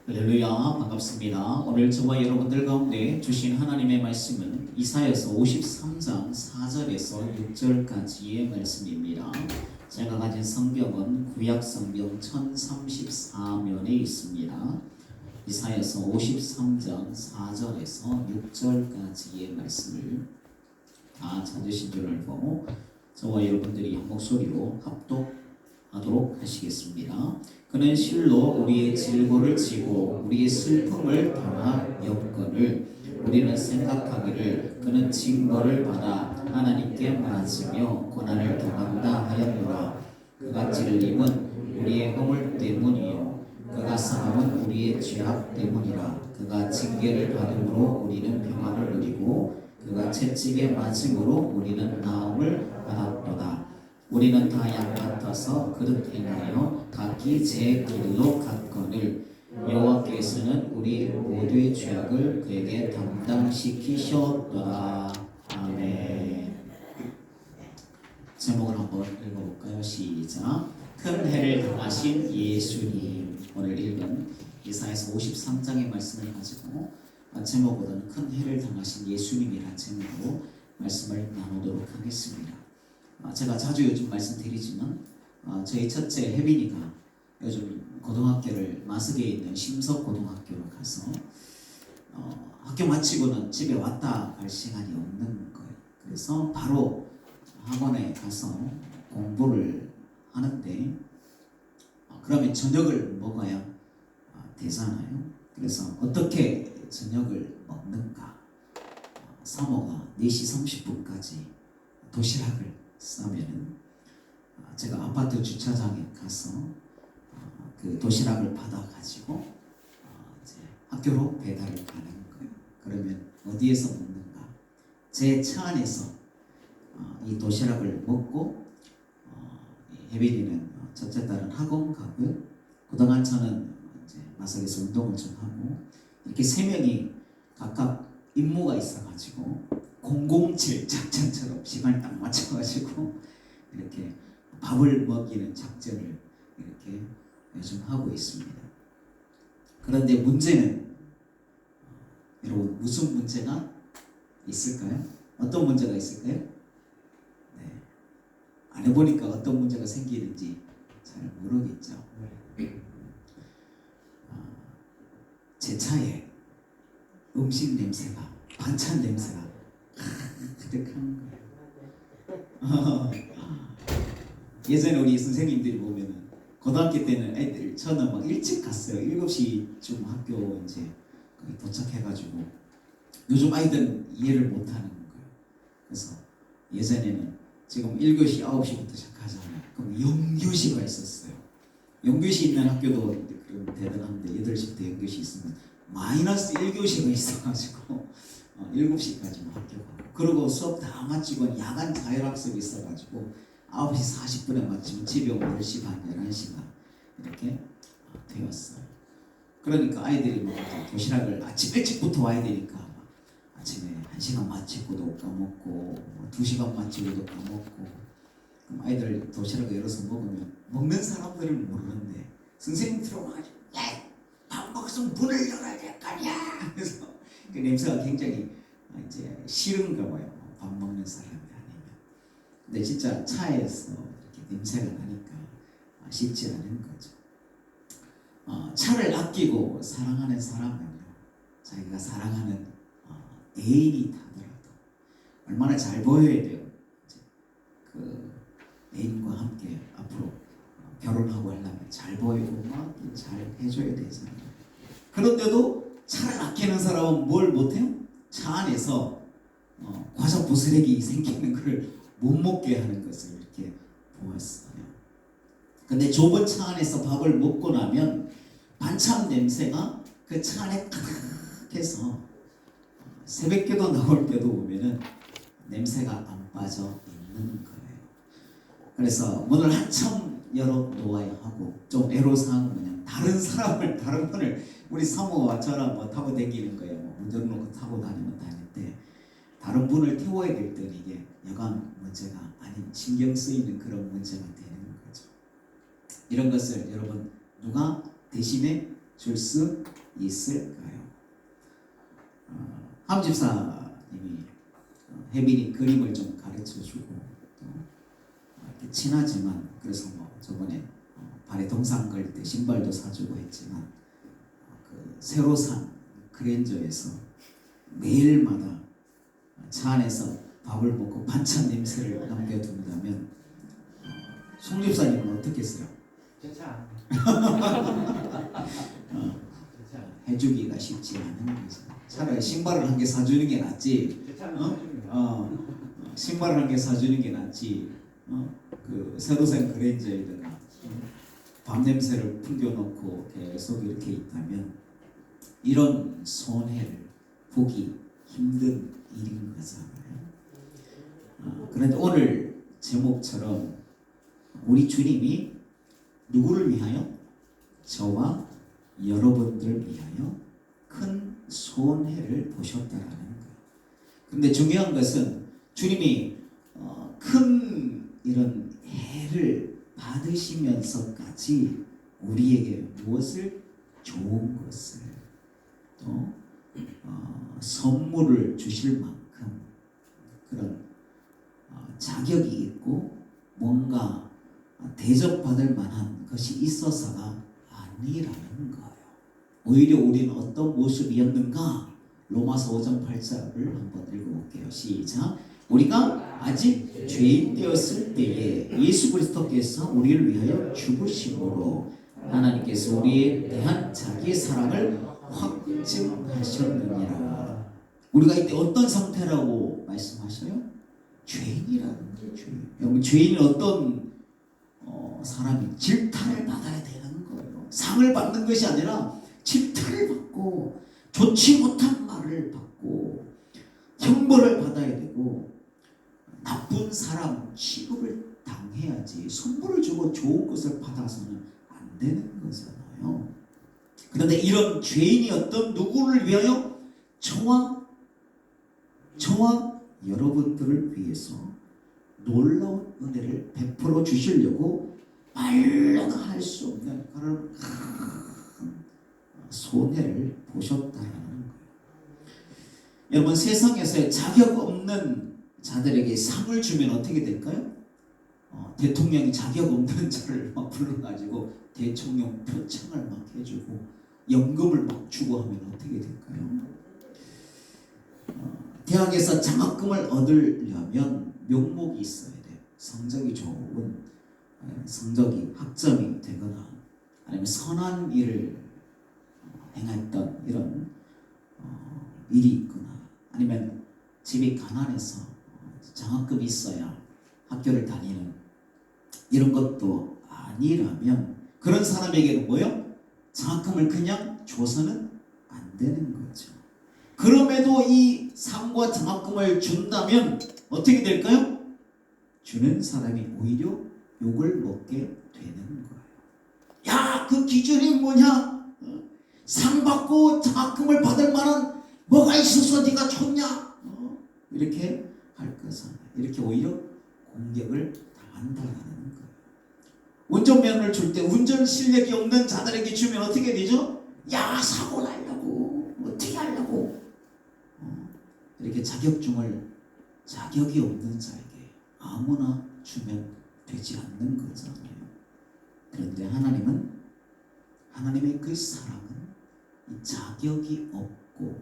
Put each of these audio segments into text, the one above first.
할렐루야, 반갑습니다. 오늘 저와 여러분들 가운데 주신 하나님의 말씀은 이사야서 53장 4절에서 6절까지의 말씀입니다. 제가 가진 성경은 구약 성경 1034면에 있습니다. 이사야서 53장 4절에서 6절까지의 말씀을 다 찾으신 줄 알고 저와 여러분들이 한 목소리로 합독하도록 하시겠습니다. 그는 실로 우리의 질고를 지고 우리의 슬픔을 당하 엽건을 우리는 생각하기를 그는 징벌을 받아 하나님께 맞으며 고난을 당한다 하였노라. 그가 찔림은 우리의 허물 때문이요 그가 상함은 우리의 죄악 때문이라. 그가 징계를 받음으로 우리는 평안을 누리고 그가 채찍에 맞음으로 우리는 나음을 받았도다. 우리는 다 양 같아서 그릇 행하여 각기 제 길로 갔거늘 여호와께서는 우리 모두의 죄악을 그에게 담당시키셨도다. 아멘. 제목을 한번 읽어볼까요? 시작. 큰 해를 당하신 예수님. 오늘 읽은 이사야서 53장의 말씀을 가지고 제목보다는 큰 해를 당하신 예수님이라는 제목으로 말씀을 나누도록 하겠습니다. 제가 자주 요즘 말씀드리지만 저희 첫째 혜빈이가 요즘 고등학교를 마석에 있는 심석고등학교로 가서 학교 마치고는 집에 왔다 갈 시간이 없는 거예요. 그래서 바로 학원에 가서 공부를 하는데 그러면 저녁을 먹어야 되잖아요. 그래서 어떻게 저녁을 먹는가? 사모가 4시 30분까지 도시락을 싸면은 제가 아파트 주차장에 가서 그 도시락을 받아가지고 이제 학교로 배달을 가는 거예요. 그러면 어디에서 먹는가? 제 차 안에서 이 도시락을 먹고 혜빈이는 첫째 딸은 학원 가고요. 그동안 저는 이제 마석에서 운동을 좀 하고 이렇게 세 명이 각각 임무가 있어가지고 007 작전처럼 시간을 딱 맞춰가지고 이렇게 밥을 먹이는 작전을 이렇게 요즘 하고 있습니다. 그런데 문제는 여러분 무슨 문제가 있을까요? 어떤 문제가 있을까요? 네. 안 해보니까 어떤 문제가 생기는지 잘 모르겠죠. 제 차에 음식 냄새가 반찬 냄새가 가득한 거예요. 예전에 우리 선생님들이 보면은 고등학교 때는 애들 저는 막 일찍 갔어요. 7시쯤 학교 이제 거기 도착해가지고 요즘 아이들은 이해를 못하는 거예요. 그래서 예전에는 지금 1교시 9시부터 시작하잖아요. 그럼 영교시가 있었어요. 영교시 있는 학교도 그럼 대단한데 8시부터 영교시 있으면 마이너스 1교시가 있어가지고 7시까지 학교 가고 그리고 수업 다 마치고 야간 자율학습이 있어가지고 9시 40분에 마치면 집에 오면 10시 반, 11시가 이렇게 되었어요. 그러니까 아이들이 뭐 도시락을 아침 일찍부터 와야 되니까 아침에 1시간 마치고도 까먹고 2시간 마치고도 까먹고 그럼 아이들 도시락을 열어서 먹으면 먹는 사람들은 모르는데 선생님 들어와가지고 야! 밥 먹었으면 문을 열어야 될 거 아니야! 그래서 그 냄새가 굉장히 이제 싫은가 봐요. 밥 먹는 사람이 아니면. 근데 진짜 차에서 이렇게 냄새가 나니까 쉽지 않은 거죠. 차를 아끼고 사랑하는 사람은요, 자기가 사랑하는 애인이 타더라도 얼마나 잘 보여야 돼요. 그 애인과 함께 앞으로 결혼하고 하려면 잘 보이고 막 잘 해줘야 되잖아요. 그런데도 차를 아끼는 사람은 뭘 못해요? 차 안에서 과자 부스러기 생기는 걸 못 먹게 하는 것을 이렇게 보았어요. 근데 좁은 차 안에서 밥을 먹고 나면 반찬 냄새가 그 차 안에 가득해서 새벽에도 나올 때도 보면은 냄새가 안 빠져 있는 거예요. 그래서 문을 한참 열어 놓아야 하고 좀 애로사항은 그냥 다른 분을 우리 사모와 저랑 뭐 타고 다니는 거예요. 뭐 운전 놓고 타고 다니면 다닐 다른 분을 태워야 될 때는 이게 여간 문제가 아닌 신경 쓰이는 그런 문제가 되는 거죠. 이런 것을 여러분 누가 대신에 줄 수 있을까요? 함 집사님이 혜빈이 그림을 좀 가르쳐주고 또 이렇게 친하지만 그래서 뭐 저번에 발에 동상 걸 때 신발도 사주고 했지만 그 새로 산 그랜저에서 매일마다 차 안에서 밥을 먹고 반찬 냄새를 남겨둔다면 송 집사님은 어떻게 했어요? 괜찮아. 해주기가 쉽지 않은 거죠. 차라리 신발을 한 개 사주는 게 낫지. 신발을 한 개 사주는 게 낫지. 그 새로 산 그랜저에다가 밤 냄새를 풍겨놓고 계속 이렇게 있다면 이런 손해를 보기 힘든 일인 거잖아요. 그런데 오늘 제목처럼 우리 주님이 누구를 위하여? 저와 여러분들을 위하여 큰 손해를 보셨다라는 거예요. 그런데 중요한 것은 주님이 큰 이런 해를 받으시면서까지 우리에게 무엇을? 좋은 것을 또 선물을 주실 만큼 그런 자격이 있고 뭔가 대접받을 만한 것이 있어서가 아니라는 거예요. 오히려 우리는 어떤 모습이었는가? 로마서 5장 8절을 한번 읽어볼게요. 시작. 우리가 아직 죄인 되었을 때에 예수 그리스도께서 우리를 위하여 죽으심으로 하나님께서 우리에 대한 자기의 사랑을 확증하셨느니라. 우리가 이때 어떤 상태라고 말씀하셔요? 죄인이라는 거예요. 여러분, 죄인은 어떤 사람이 질타를 받아야 되는 거예요. 상을 받는 것이 아니라 질타를 받고 좋지 못한 말을 받고 형벌을 받아야 되고 나쁜 사람 취급을 당해야지 선물을 주고 좋은 것을 받아서는 안 되는 거잖아요. 그런데 이런 죄인이 어떤 누구를 위하여? 저와 여러분들을 위해서 놀라운 은혜를 베풀어 주시려고 말로도 할 수 없는 그런 큰 손해를 보셨다는 거예요. 여러분, 세상에서 자격 없는 자들에게 상을 주면 어떻게 될까요? 대통령이 자격 없는 자를 막 불러가지고 대통령 표창을 막 해주고 연금을 막 주고 하면 어떻게 될까요? 대학에서 장학금을 얻으려면 명목이 있어야 돼요. 성적이 좋은, 성적이 학점이 되거나 아니면 선한 일을 행했던 이런 일이 있거나 아니면 집이 가난해서 장학금이 있어야 학교를 다니는 이런 것도 아니라면 그런 사람에게는 뭐요? 장학금을 그냥 줘서는 안 되는 거죠. 그럼에도 이 상과 장학금을 준다면 어떻게 될까요? 주는 사람이 오히려 욕을 먹게 되는 거예요. 야, 그 기준이 뭐냐? 상 받고 장학금을 받을 만한 뭐가 있어서 네가 줬냐? 이렇게 할 것은 이렇게 오히려 공격을 당한다라는 거예요. 운전면허를 줄 때 운전 실력이 없는 자들에게 주면 어떻게 되죠? 야, 사고 나려고 어떻게 하려고 이렇게 자격증을 자격이 없는 자에게 아무나 주면 되지 않는 거잖아요. 그런데 하나님의 그 사랑은 자격이 없고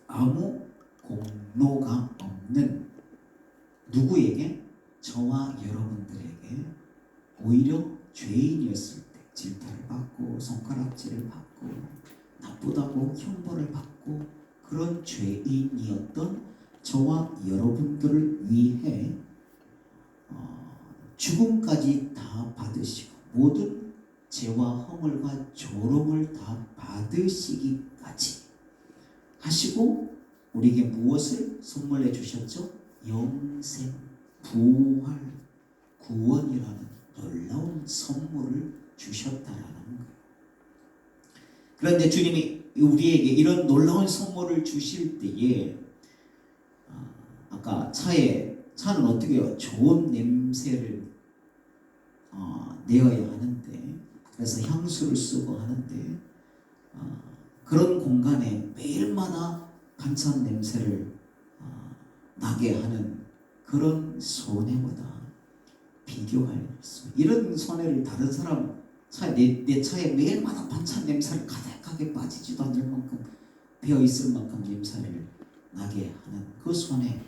아무 공로가 없는 누구에게? 저와 여러분들에게 오히려 죄인이었을 때 질타를 받고 손가락질을 받고 나쁘다고 형벌을 받고 그런 죄인이었던 저와 여러분들을 위해 죽음까지 다 받으시고 모든 죄와 허물과 조롱을 다 받으시기까지 하시고 우리에게 무엇을 선물해 주셨죠? 영생, 부활, 구원이라는 놀라운 선물을 주셨다라는 거예요. 그런데 주님이 우리에게 이런 놀라운 선물을 주실 때에 아까 차는 어떻게 해요? 좋은 냄새를 내어야 하는데 그래서 향수를 쓰고 하는데 그런 공간에 매일마다 반찬 냄새를 나게 하는 그런 손해보다 비교할 수, 이런 손해를 다른 사람 내 차에 매일마다 반찬 냄새를 가득하게 빠지지도 않을 만큼 배어 있을 만큼 냄새를 나게 하는 그 손해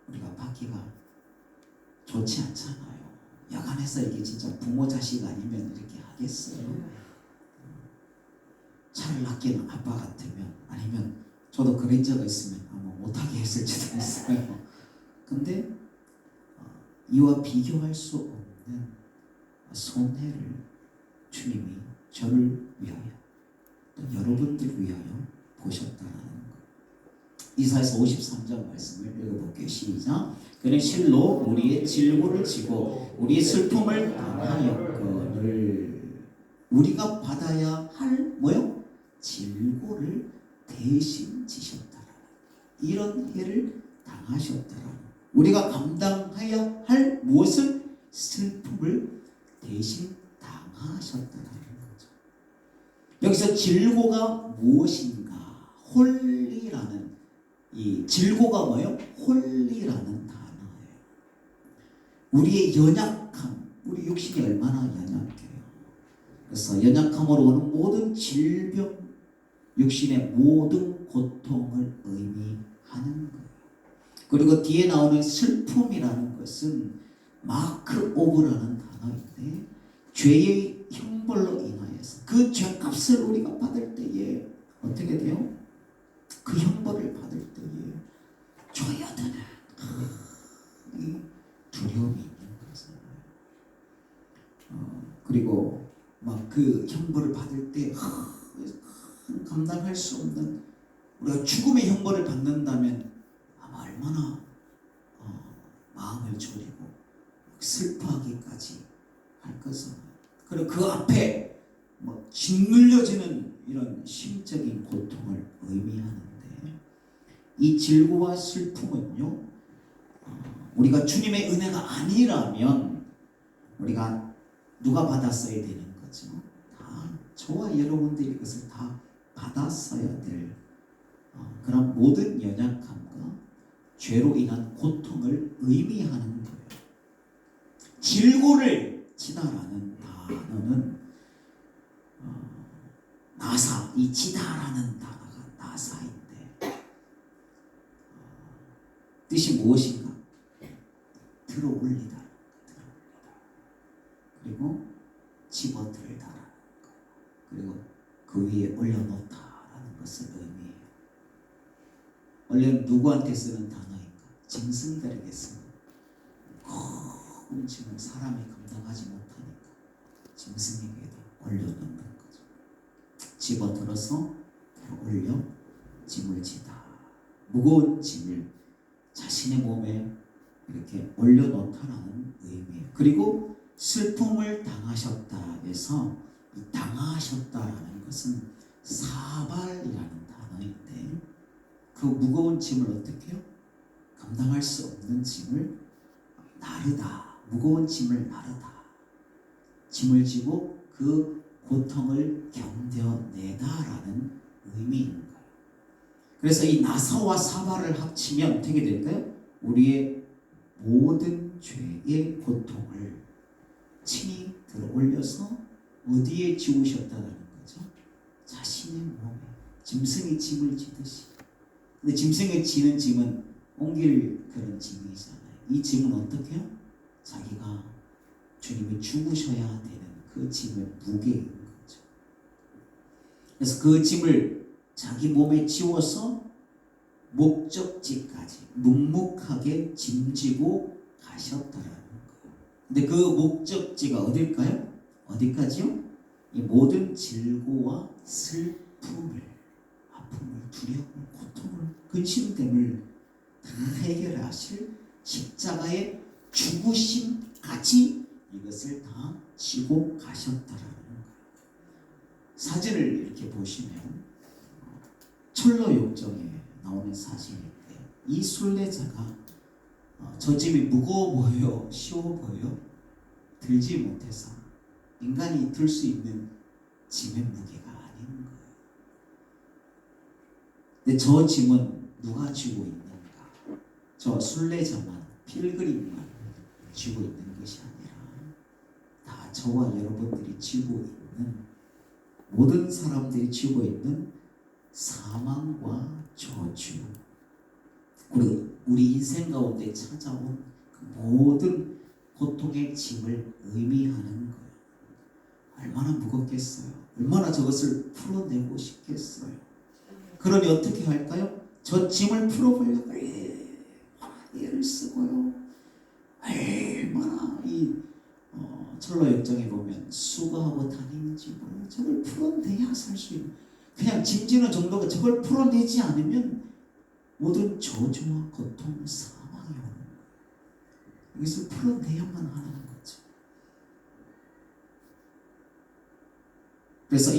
우리가 받기가 좋지 않잖아요. 야간에서 이게 진짜 부모 자식 아니면 이렇게 하겠어요? 차를 아끼는 아빠 같으면, 아니면 저도 그런 적가 있으면 아마 못하게 했을지도 있어요. 근데 이와 비교할 수 없는 손해를 주님이 저를 위하여 또 여러분들을 위하여 보셨다는 것. 이사야서 53장 말씀을 읽어볼게요. 시작. 그는 실로 우리의 질고를 지고 우리의 슬픔을 당하였거늘. 우리가 받아야 할 뭐요? 질고를 대신 지셨다. 이런 해를 당하셨다. 우리가 감당해야 할 무엇을? 슬픔을 대신 당하셨다는 거죠. 여기서 질고가 무엇인가? 홀리라는, 이 질고가 뭐예요? 홀리라는 단어예요. 우리의 연약함, 우리 육신이 얼마나 연약해요. 그래서 연약함으로 오는 모든 질병, 육신의 모든 고통을 의미하는 거예요. 그리고 뒤에 나오는 슬픔이라는 것은 마크 오브라는 단어인데, 죄의 형벌로 인하여서 그 죄값을 우리가 받을 때에 어떻게 돼요? 그 형벌을 받을 때에 조여드는 이 두려움이 있는 거잖아요. 그리고 막 그 형벌을 받을 때 감당할 수 없는, 우리가 죽음의 형벌을 받는다면 아마 얼마나 마음을 졸이고 슬퍼하기까지 할 것은, 그리고 그 앞에 뭐 짓눌려지는 이런 심적인 고통을 의미하는데, 이 질고와 슬픔은요, 우리가 주님의 은혜가 아니라면 우리가 누가 받았어야 되는 거죠? 다 저와 여러분들이 이것을 다 받았어야 될 그런 모든 연약함과 죄로 인한 고통을 의미하는 거예요. 질고를 지다라는 단어는 나사, 이 지다라는 단어가 나사인데 뜻이 무엇인가? 들어 올리다, 그리고 집어들다라는 거, 그리고 그 위에 올려놓다라는 것을 의미해요. 원래는 누구한테 쓰는 단어인가? 짐승들에게 쓰는, 큰 짐을 사람이 감당하지 못하니까 짐승에게도 올려놓는 거죠. 집어들어서 올려 짐을 지다. 무거운 짐을 자신의 몸에 이렇게 올려놓다라는 의미예요. 그리고 슬픔을 당하셨다 해서 이 당하셨다라는 것은 사발이라는 단어인데, 그 무거운 짐을 어떻게 해요? 감당할 수 없는 짐을 나르다, 무거운 짐을 나르다, 짐을 지고 그 고통을 견뎌내다라는 의미인 거예요. 그래서 이 나사와 사발을 합치면 어떻게 될까요? 우리의 모든 죄의 고통을 친히 들어 올려서 어디에 지우셨다는 거죠? 자신의 몸에. 짐승이 짐을 지듯이. 근데 짐승이 지는 짐은 옮길 그런 짐이잖아요. 이 짐은 어떻게 해요? 자기가 주님이 죽으셔야 되는 그 짐의 무게인 거죠. 그래서 그 짐을 자기 몸에 지워서 목적지까지 묵묵하게 짐지고 가셨다라는 거예요. 근데 그 목적지가 어딜까요? 어디까지요? 이 모든 질고와 슬픔을, 아픔을, 두려움을, 고통을, 근심됨을 다 해결하실 십자가의 죽으심까지 이것을 다 지고 가셨다라는 거예요. 사진을 이렇게 보시면 철로역정에 나오는 사진인데, 이 순례자가 저 짐이 무거워 보여, 쉬워 보여, 들지 못해서 인간이 들 수 있는 짐의 무게가 아닌 거예요. 근데 저 짐은 누가 지고 있는가? 저 순례자만, 필그림만 지고 있는 것이 아니라 다 저와 여러분들이 지고 있는, 모든 사람들이 지고 있는 사망과 저주, 우리 인생 가운데 찾아온 그 모든 고통의 짐을 의미하는 거예요. 얼마나 무겁겠어요. 얼마나 저것을 풀어내고 싶겠어요. 그러니 어떻게 할까요? 저 짐을 풀어보려고 애를 쓰고요. 얼마나 이 철로 역정에 보면 수고하고 다니는지 몰라요. 저걸 풀어내야 살 수 있는, 그냥 짐지는 정도가 저걸 풀어내지 않으면 모든 저주와 고통, 사망이 오는 거예요. 여기서 풀어내야만 하는 거죠. 그래서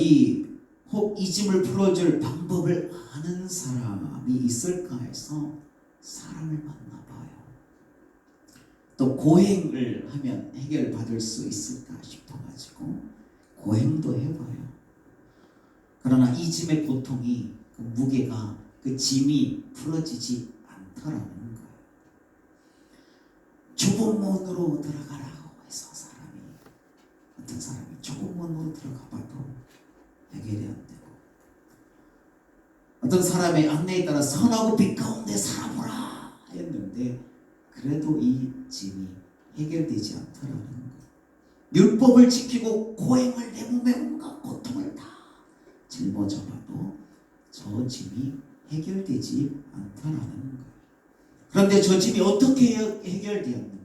혹 이 짐을 풀어줄 방법을 아는 사람이 있을까 해서 사람을 만나봐요. 또 고행을 하면 해결받을 수 있을까 싶어가지고 고행도 해봐요. 그러나 이 짐의 고통이, 그 무게가, 그 짐이 풀어지지 않더라는 거예요. 좁은 문으로 들어가라고 해서 어떤 사람이 좁은 문으로 들어가봐도 해결이 안 되고, 어떤 사람의 안내에 따라 선하고 빛 가운데 살아보라 했는데 그래도 이 짐이 해결되지 않더라는 거예요. 율법을 지키고 고행을 내 몸에 온갖 고통을 다 짊어져봐도 저 짐이 해결되지 않더라는 거예요. 그런데 저 짐이 어떻게 해결되었는가?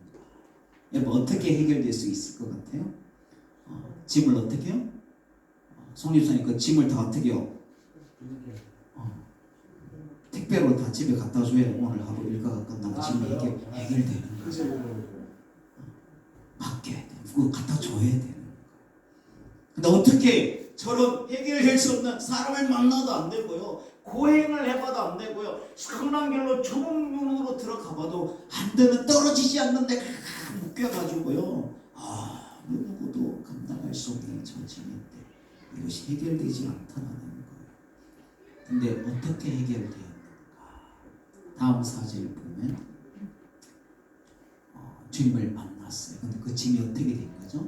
여러분, 어떻게 해결될 수 있을 것 같아요? 짐을 어떻게 해요? 송립사님, 그 짐을 다 어떻게 해요? 택배로 다 집에 갖다 줘야 오늘 하루 일과가 끝나고 짐이 해결되는 거죠. 맡겨야 돼. 그거 갖다 줘야 되는 거예요. 근데 어떻게 저런 해결될 수 없는 사람을 만나도 안 되고요, 고행을 해봐도 안 되고요, 선한 길로 좁은 문으로 들어가봐도 안 되는, 떨어지지 않는데 묶여가지고요, 누구도 감당할 수 없는 저 짐인데 이것이 해결되지 않다는 거예요. 근데 어떻게 해결되었는가? 다음 사절을 보면 주님을 만났어요. 근데 그 짐이 어떻게 된 거죠?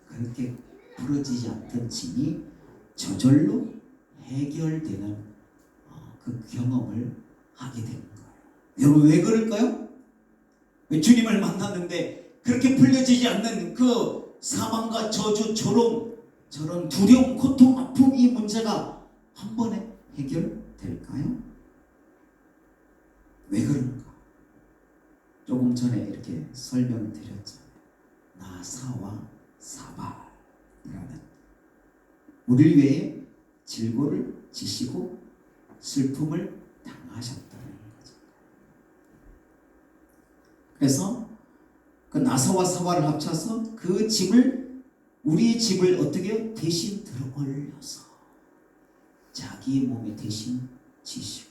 그렇게 풀어지지 않던 짐이 저절로 해결되는 그 경험을 하게 된 거예요. 여러분, 왜 그럴까요? 왜 주님을 만났는데 그렇게 풀려지지 않는 그 사망과 저주, 저런 두려움, 고통, 아픔, 이 문제가 한 번에 해결될까요? 왜 그런가? 조금 전에 이렇게 설명을 드렸잖아요. 나사와 사발이라는, 우리를 위해 질고를 지시고 슬픔을 당하셨다는 거죠. 그래서 그 나사와 사발을 합쳐서 그 짐을, 우리 짐을 어떻게 해요? 대신 들어올려서 자기 몸에 대신 지시고,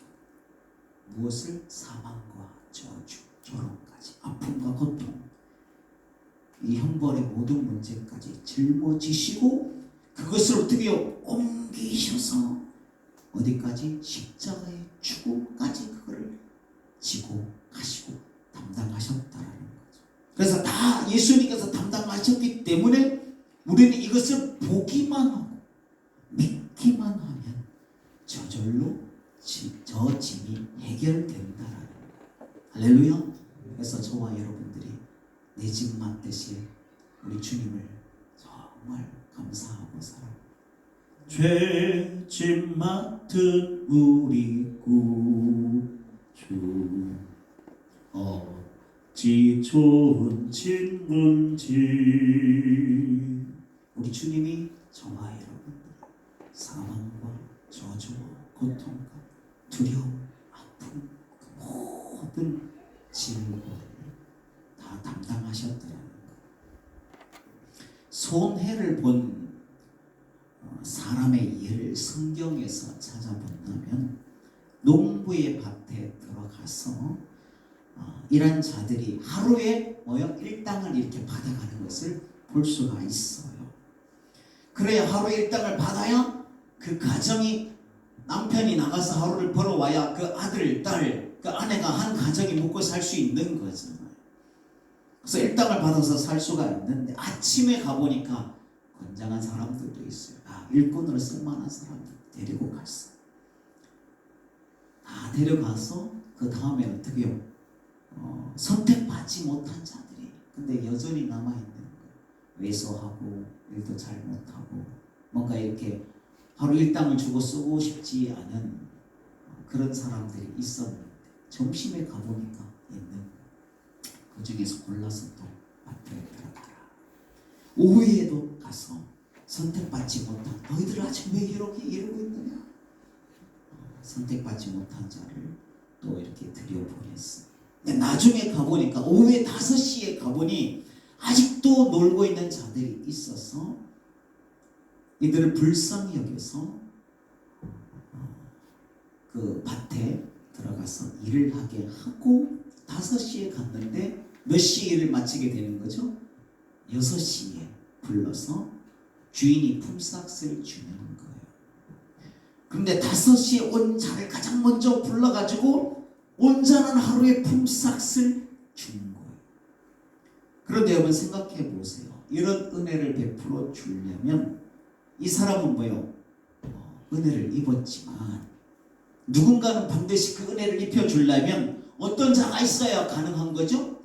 무엇을? 사망과 저주, 조롱까지, 아픔과 고통, 이 형벌의 모든 문제까지 짊어지시고 그것을 어떻게 해요? 옮기셔서 어디까지? 십자가의 추구까지 그거를 지고 가시고 담당하셨다라는 거죠. 그래서 다 예수님께서 담당하셨기 때문에 우리는 이것을 보기만 하고 믿기만 하면 저절로 저 짐이 해결된다라는 거예요. 할렐루야. 그래서 저와 여러분들이 내 짐 맡듯이 우리 주님을 정말 감사하고 살아요. 죄짐 맡은 우리 구주, 어찌 좋은 친구인지. 우리 주님이 저와 여러분들 사망과 저주와 고통과 두려움, 아픔, 그 모든 짐을 다 담당하셨더라는 거예요. 손해를 본 사람의 예를 성경에서 찾아본다면, 농부의 밭에 들어가서 일한 자들이 하루에 일당을 이렇게 받아가는 것을 볼 수가 있어요. 그래야 하루에 일당을 받아야 그 가정이 남편이 나가서 하루를 벌어와야 그 아들, 딸, 그 아내가 한 가정이 먹고 살 수 있는 거잖아요. 그래서 일당을 받아서 살 수가 있는데 아침에 가보니까 건장한 사람들도 있어요. 일꾼으로 쓸만한 사람들 데리고 갔어. 다 데려가서 그 다음에 어떻게 해요? 선택받지 못한 자들이 근데 여전히 남아있는 거예요. 외소하고 일도 잘 못하고 뭔가 이렇게 하루 일당을 주고 쓰고 싶지 않은 그런 사람들이 있었는데 점심에 가보니까 있는 거예요. 그 중에서 골라서 또 마트에 들어가라. 오후에도 가서 선택받지 못한 너희들 아직 왜 이렇게 이러고 있느냐? 선택받지 못한 자를 또 이렇게 들여보냈어. 근데 나중에 가보니까 오후에 5시에 가보니 아직도 놀고 있는 자들이 있어서 이들을 불쌍히 여겨서 그 밭에 들어가서 일을 하게 하고 5시에 갔는데 몇 시에 일을 마치게 되는 거죠? 6시에 불러서 주인이 품삯을 주는 거예요. 그런데 5시에 온 자를 가장 먼저 불러가지고 온전한 하루의 품삯을 준 거예요. 그런데 여러분 생각해 보세요. 이런 은혜를 베풀어 주려면 이 사람은 뭐예요? 은혜를 입었지만 누군가는 반드시 그 은혜를 입혀주려면 어떤 자가 있어야 가능한 거죠?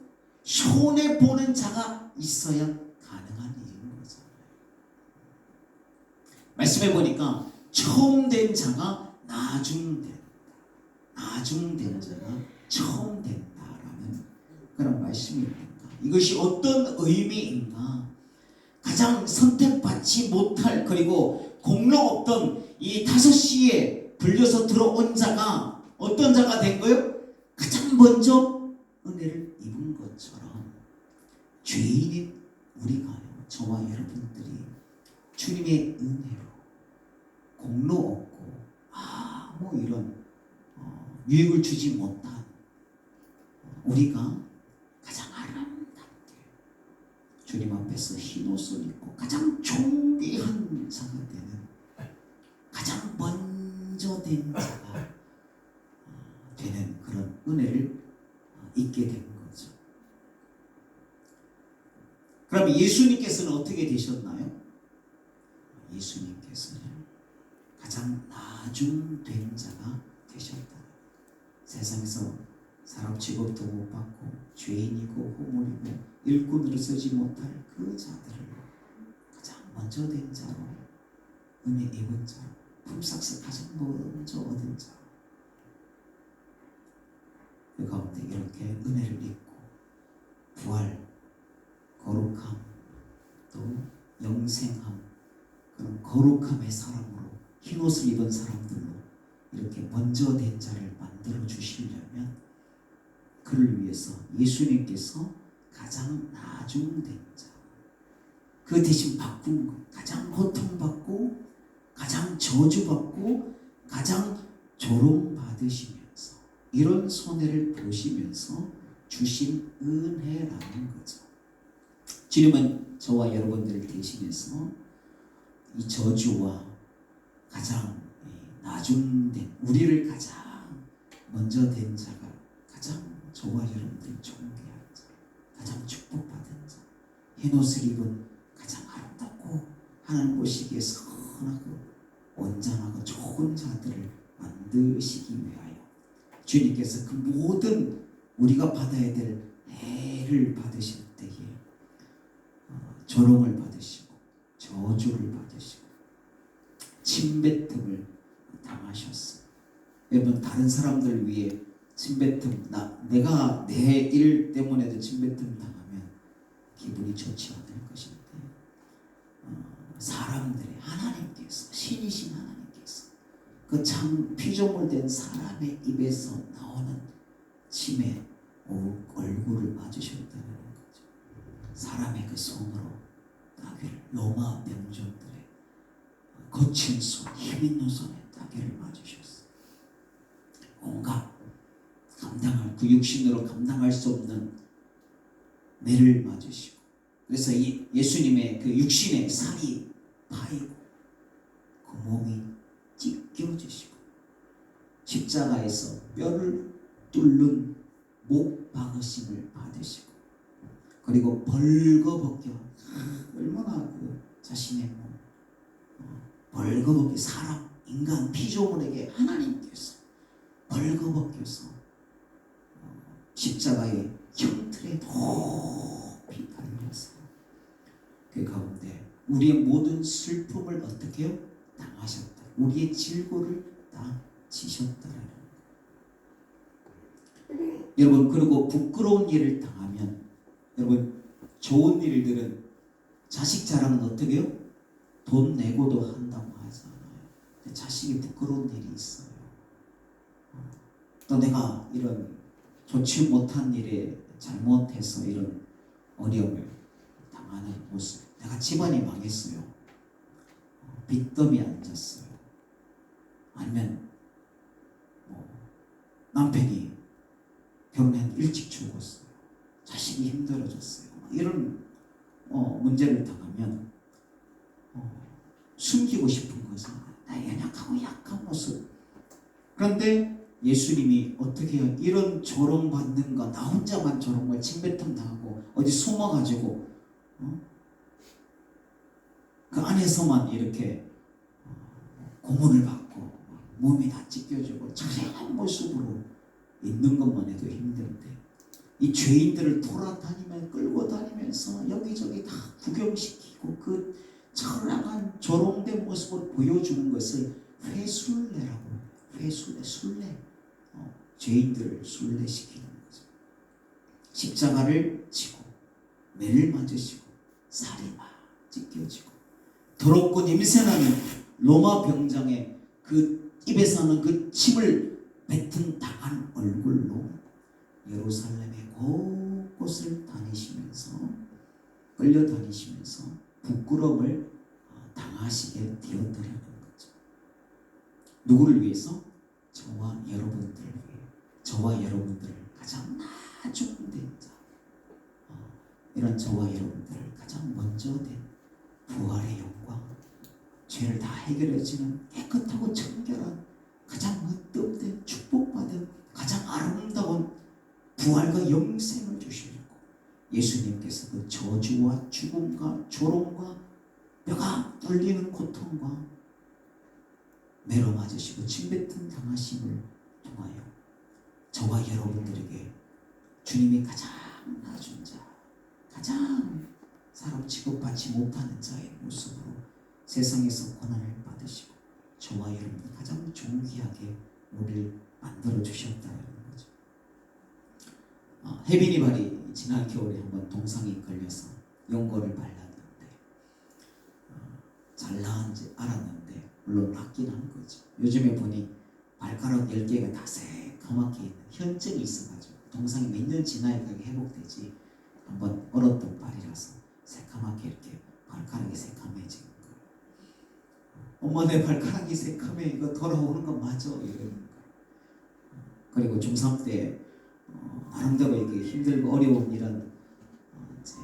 손해보는 자가 있어야 가능한 일인 거잖아요. 말씀해 보니까 처음 된 자가 나중된다. 나중된 자가 처음 된다라는 그런 말씀입니다. 이것이 어떤 의미인가? 가장 선택받지 못할 그리고 공로 없던 이 5시에 불려서 들어온 자가 어떤 자가 된 거예요? 가장 먼저 은혜를 입은 것처럼 죄인인 우리가요, 저와 여러분들이 주님의 은혜로 공로 없고 아무 이런 유익을 주지 못한 우리가 가장 아름답게 주님 앞에서 흰 옷을 입고 가장 존귀한 자가 되는 가장 먼저 된 자가 되는 그런 은혜를 입게 된 거죠. 그럼 예수님께서는 어떻게 되셨나요? 예수님께서는 가장 나중된 자가 되셨다. 세상에서 사람 취급도 못 받고 죄인이고 호물이고 일꾼으로 쓰지 못할 그 자들을 가장 먼저 된 자로 은혜 입은 자로 품삯을 가장 먼저 얻은 자로 그 가운데 이렇게 은혜를 입고 부활, 거룩함, 또 영생함 그런 거룩함의 사람으로 흰옷을 입은 사람들로 이렇게 먼저 된 자를 만들어 주시려면 그를 위해서 예수님께서 가장 나중된 자, 그 대신 바꾼 것, 가장 고통받고 가장 저주받고 가장 조롱받으시면서 이런 손해를 보시면서 주신 은혜라는 거죠. 주님은 저와 여러분들을 대신해서 이 저주와 가장 나중된 우리를 가장 먼저 된 자가 가장 저와 여러분들이 존귀한 자, 가장 축복받은 자, 흰옷을 입은 가장 아름답고 하나님 보시기에 선하고 온전하고 좋은 자들을 만드시기 위하여 주님께서 그 모든 우리가 받아야 될 해를 받으실 때에 조롱을 받으시고 저주를 받으시고 침뱉음을 당하셨어요. 여러분 다른 사람들 위해 침뱉음, 내가 내 일 때문에도 침뱉음 당하면 기분이 좋지 않을 것인데 사람들의 하나님께서 신이신 하나님께서 그 참 피조물 된 사람의 입에서 나오는 침에 얼굴을 맞으셨다는 거죠. 사람의 그 손으로 따귀를 로마 병정들의 거친 손, 힘있는 손에 따귀를 맞으셨어요. 온갖 감당할 그 육신으로 감당할 수 없는 매를 맞으시고 그래서 이 예수님의 그 육신의 살이 파이고 그 몸이 찢겨지시고 십자가에서 뼈를 뚫는 목 박으심을 받으시고, 그리고 벌거벗겨 얼마나 그 자신의 몸 벌거벗겨, 사람 인간 피조물에게 하나님께서 벌거벗겨서 십자가의 형틀에 높이 달려서 그 가운데 우리의 모든 슬픔을 어떻게 해요? 당하셨다. 우리의 질고를 다 지셨다라는 거예요. 여러분, 그리고 부끄러운 일을 당하면, 여러분, 좋은 일들은 자식 자랑은 어떻게 해요? 돈 내고도 한다고 하잖아요. 자식이 부끄러운 일이 있어요. 또 내가 이런 좋지 못한 일에 잘못해서 이런 어려움을 당하는 모습, 내가 집안이 망했어요. 빚더미 앉았어요. 아니면 남편이 결혼한 일찍 죽었어요. 자식이 힘들어졌어요. 이런 문제를 당하면 숨기고 싶은 것은 나의 연약하고 약한 모습. 그런데 예수님이 어떻게 해요? 이런 조롱받는 거, 나 혼자만 조롱을 침뱉음 당하고 어디 숨어가지고 그 안에서만 이렇게 고문을 받고 몸이 다 찢겨지고 자세한 모습으로 있는 것만 해도 힘든데, 이 죄인들을 돌아다니면서 끌고 다니면서 여기저기 다 구경시키고 그 처량한 조롱된 모습을 보여주는 것을 회술례라고 해요. 술례. 죄인들을 순례시키는 거죠. 십자가를 지고 매를 맞으시고 살이 막 찢겨지고 더럽고 냄새나는 로마 병장의 그 입에서는 그 침을 뱉은 당한 얼굴로 예루살렘의 곳곳을 다니시면서 끌려다니시면서 부끄러움을 당하시게 되었다는 거죠. 누구를 위해서? 저와 여러분들을 위해, 저와 여러분들을 가장 나중된 자, 이런 저와 여러분들을 가장 먼저 된 부활의 영광, 죄를 다 해결해주는 깨끗하고 정결한 가장 으뜸된 축복받은 가장 아름다운 부활과 영생을 주시려고 예수님께서 그 저주와 죽음과 조롱과 뼈가 뚫리는 고통과 매로 맞으시고 침뱉음 당하심을 통하여 저와 여러분들에게 주님이 가장 낮은 자, 가장 사람 취급받지 못하는 자의 모습으로 세상에서 고난을 받으시고 저와 여러분들 가장 존귀하게 우리를 만들어 주셨다는 거죠. 혜빈이 발이 지난 겨울에 한번 동상이 걸려서 연고를 발랐는데 잘 나은지 알았는데 물론 낫긴 한 거죠. 요즘에 보니 발가락 10개가 다 새까맣게 있는 현증이 있어가지고 동상이 몇 년 지나야 그게 회복되지, 한번 얼었던 발이라서 새까맣게 이렇게 발가락이 새까매진 거예요. 엄마 내 발가락이 새까매, 이거 돌아오는 거 맞아? 이러는 거예요. 그리고 중3 때 나름대로 이렇게 힘들고 어려운 이런 이제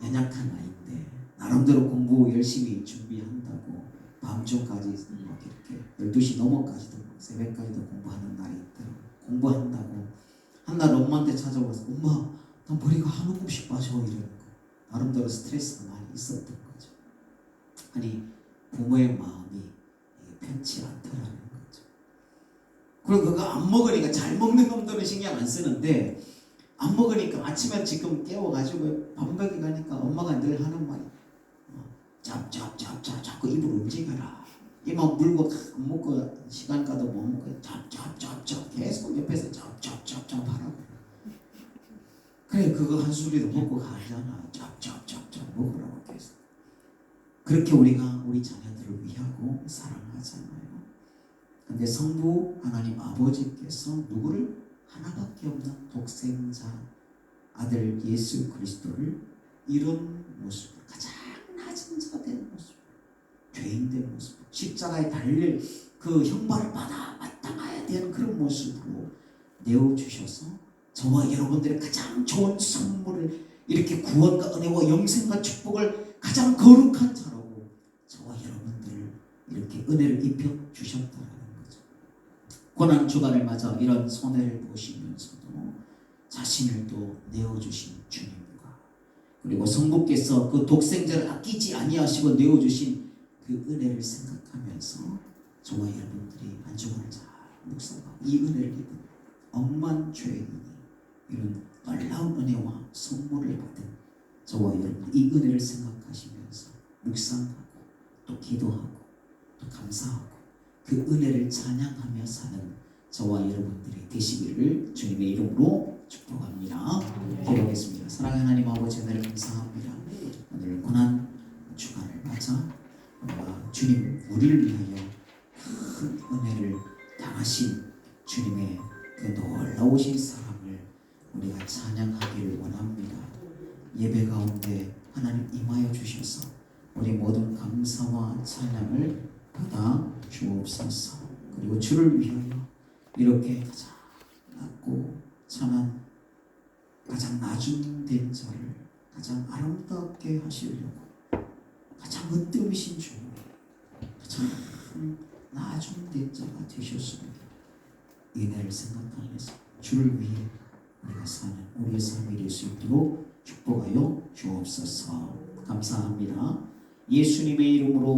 연약한 아이인데 나름대로 공부 열심히 준비한다고 밤중까지 막 이렇게 12시 넘어까지도 새벽까지도 공부하는 날이 있더라고요. 공부한다고 한날 엄마한테 찾아와서 엄마 나 머리가 한 움큼씩 빠져 이러는 거. 나름대로 스트레스가 많이 있었던 거죠. 아니 부모의 마음이 편치 않더라는 거죠. 그리고 그거 안 먹으니까, 잘 먹는 놈들은 신경 안 쓰는데 안 먹으니까 아침에 지금 깨워가지고 밥 먹이 가니까 엄마가 늘 하는 말이 짭짭짭짭 자꾸 입을 움직여라. 이만 물고 안 먹고 시간 가도 못 먹고 짭짭짭짭 계속 옆에서 짭짭짭짭 하라고. 그래 그거 한 수리도 먹고 가잖아. 짭짭짭짭 먹으라고 계속. 그렇게 우리가 우리 자녀들을 위하고 사랑하잖아요. 근데 성부 하나님 아버지께서 누구를? 하나밖에 없는 독생자 아들 예수 그리스도를 이런 모습, 가장 낮은 자가 된 모습, 죄인 된 모습, 십자가에 달릴 그 형벌을 받아 마땅해야 되는 그런 모습으로 내어주셔서 저와 여러분들의 가장 좋은 선물을, 이렇게 구원과 은혜와 영생과 축복을 가장 거룩한 자라고 저와 여러분들을 이렇게 은혜를 입혀 주셨다는 거죠. 고난 주간을 맞아 이런 손해를 보시면서도 자신을 또 내어주신 주님과 그리고 성부께서 그 독생자를 아끼지 아니하시고 내어주신 그 은혜를 생각하면서 저와 여러분들이 한 주간을 잘 묵상하고 이 은혜를 입은 억만 죄인이 이런 놀라운 은혜와 선물을 받은 저와 여러분 이 은혜를 생각하시면서 묵상하고 또 기도하고 또 감사하고 그 은혜를 찬양하며 사는 저와 여러분들이 되시기를 주님의 이름으로 축복합니다. 기도하겠습니다. 사랑하는 하나님 아버지 은혜를 감사합니다. 오늘 고난 주간을 맞아 주님 우리를 위하여 큰 은혜를 당하신 주님의 그 놀라우신 사랑을 우리가 찬양하기를 원합니다. 예배 가운데 하나님 임하여 주셔서 우리 모든 감사와 찬양을 받아 주옵소서. 그리고 주를 위하여 이렇게 가장 낮고 찬한 가장 낮은된 자를 가장 아름답게 하시려고 가장 으뜸이신 주님 가장 낮은된 자가 되셨습니다. 은혜를 생각하면서 주를 위해 우리가 사는 우리의 삶이 될 수 있도록 축복하여 주옵소서. 감사합니다. 예수님의 이름으로